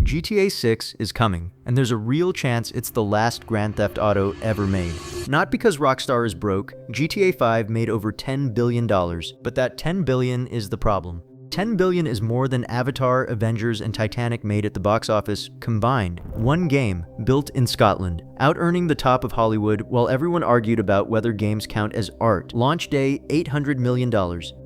GTA 6 is coming, and there's a real chance it's the last Grand Theft Auto ever made. Not because Rockstar is broke, GTA 5 made over $10 billion, but that $10 billion is the problem. $10 billion is more than Avatar, Avengers, and Titanic made at the box office combined. One game, built in Scotland, out-earning the top of Hollywood while everyone argued about whether games count as art. Launch day, $800 million.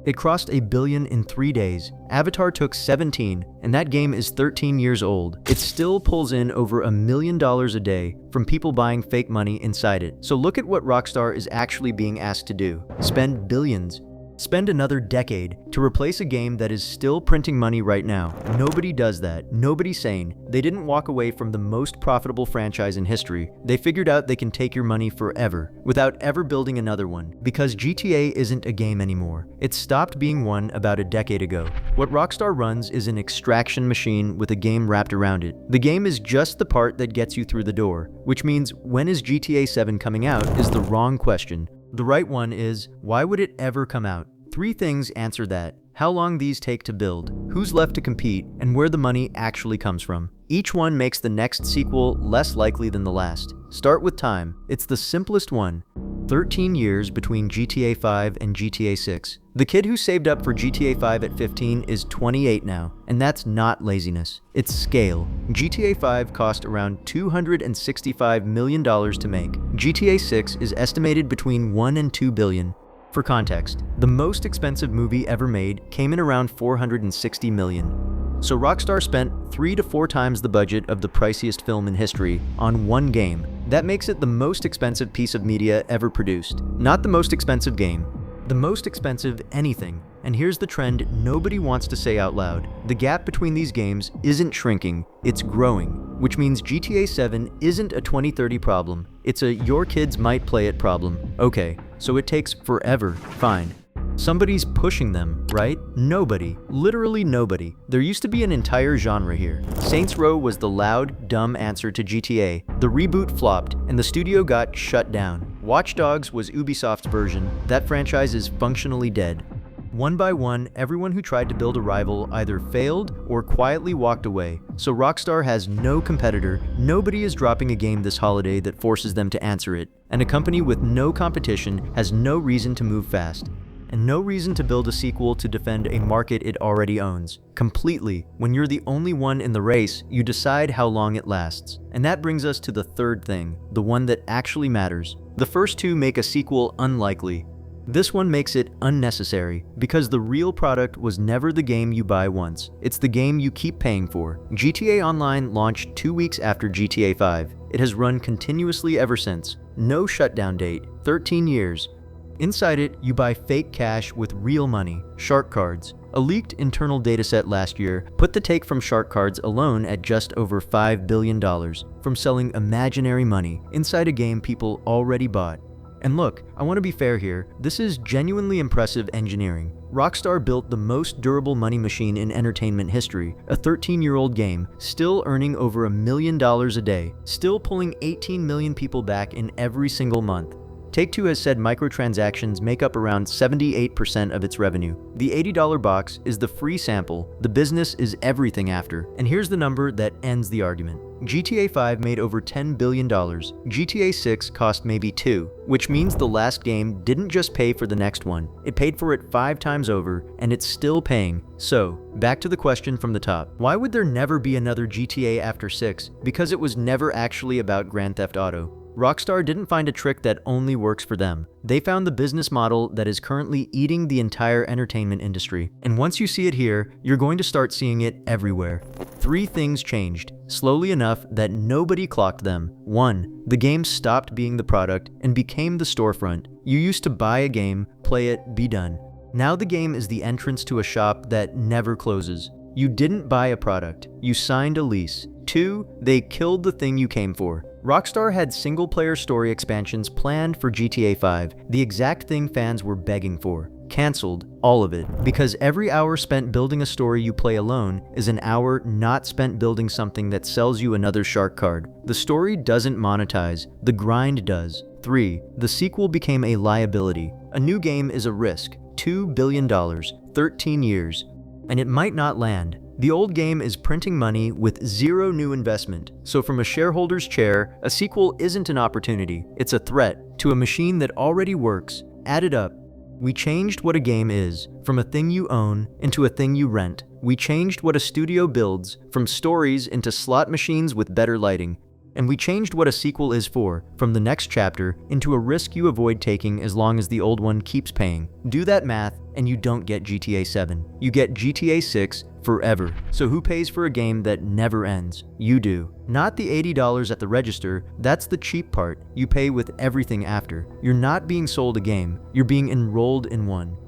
It crossed $1 billion in 3 days. Avatar took 17, and that game is 13 years old. It still pulls in over $1 million a day from people buying fake money inside it. So look at what Rockstar is actually being asked to do. Spend billions. Spend another decade to replace a game that is still printing money right now. Nobody does that. Nobody's sane. They didn't walk away from the most profitable franchise in history. They figured out they can take your money forever without ever building another one. Because GTA isn't a game anymore. It stopped being one about a decade ago. What Rockstar runs is an extraction machine with a game wrapped around it. The game is just the part that gets you through the door, which means when is GTA 7 coming out is the wrong question. The right one is, why would it ever come out? 3 things answer that: how long these take to build, who's left to compete, and where the money actually comes from. Each one makes the next sequel less likely than the last. Start with time. It's the simplest one. 13 years between GTA 5 and GTA 6. The kid who saved up for GTA 5 at 15 is 28 now, and that's not laziness. It's scale. GTA 5 cost around $265 million to make. GTA 6 is estimated between $1 and $2 billion. For context, the most expensive movie ever made came in around $460 million. So Rockstar spent 3 to 4 times the budget of the priciest film in history on one game. That makes it the most expensive piece of media ever produced. Not the most expensive game, the most expensive anything. And here's the trend nobody wants to say out loud. The gap between these games isn't shrinking, it's growing. Which means GTA 7 isn't a 2030 problem, it's a your kids might play it problem. Okay, so it takes forever, fine. Somebody's pushing them, right? Nobody. Literally nobody. There used to be an entire genre here. Saints Row was the loud, dumb answer to GTA. The reboot flopped, and the studio got shut down. Watch Dogs was Ubisoft's version. That franchise is functionally dead. One by one, everyone who tried to build a rival either failed or quietly walked away. So Rockstar has no competitor. Nobody is dropping a game this holiday that forces them to answer it. And a company with no competition has no reason to move fast. And no reason to build a sequel to defend a market it already owns. Completely. When you're the only one in the race, you decide how long it lasts. And that brings us to the third thing, the one that actually matters. The first two make a sequel unlikely. This one makes it unnecessary, because the real product was never the game you buy once. It's the game you keep paying for. GTA Online launched 2 weeks after GTA 5. It has run continuously ever since. No shutdown date. 13 years. Inside it, you buy fake cash with real money, shark cards. A leaked internal dataset last year put the take from shark cards alone at just over $5 billion from selling imaginary money inside a game people already bought. And look, I want to be fair here, this is genuinely impressive engineering. Rockstar built the most durable money machine in entertainment history, a 13-year-old game, still earning over $1 million a day, still pulling 18 million people back in every single month. Take-Two has said microtransactions make up around 78% of its revenue. The $80 box is the free sample, the business is everything after. And here's the number that ends the argument. GTA 5 made over $10 billion. GTA 6 cost maybe $2 billion, which means the last game didn't just pay for the next one. It paid for it 5 times over, and it's still paying. So, back to the question from the top. Why would there never be another GTA after 6? Because it was never actually about Grand Theft Auto. Rockstar didn't find a trick that only works for them. They found the business model that is currently eating the entire entertainment industry. And once you see it here, you're going to start seeing it everywhere. 3 things changed, slowly enough that nobody clocked them. 1. The game stopped being the product and became the storefront. You used to buy a game, play it, be done. Now the game is the entrance to a shop that never closes. You didn't buy a product, you signed a lease. 2. They killed the thing you came for. Rockstar had single-player story expansions planned for GTA 5, the exact thing fans were begging for. Cancelled, all of it, because every hour spent building a story you play alone is an hour not spent building something that sells you another shark card. The story doesn't monetize, the grind does. 3. The sequel became a liability. A new game is a risk. $2 billion, 13 years. And it might not land. The old game is printing money with zero new investment. So from a shareholder's chair, a sequel isn't an opportunity, it's a threat to a machine that already works. Add it up. We changed what a game is, from a thing you own into a thing you rent. We changed what a studio builds, from stories into slot machines with better lighting. And we changed what a sequel is for, from the next chapter into a risk you avoid taking as long as the old one keeps paying. Do that math, and you don't get GTA 7. You get GTA 6 forever. So who pays for a game that never ends? You do. Not the $80 at the register, that's the cheap part. You pay with everything after. You're not being sold a game, you're being enrolled in one.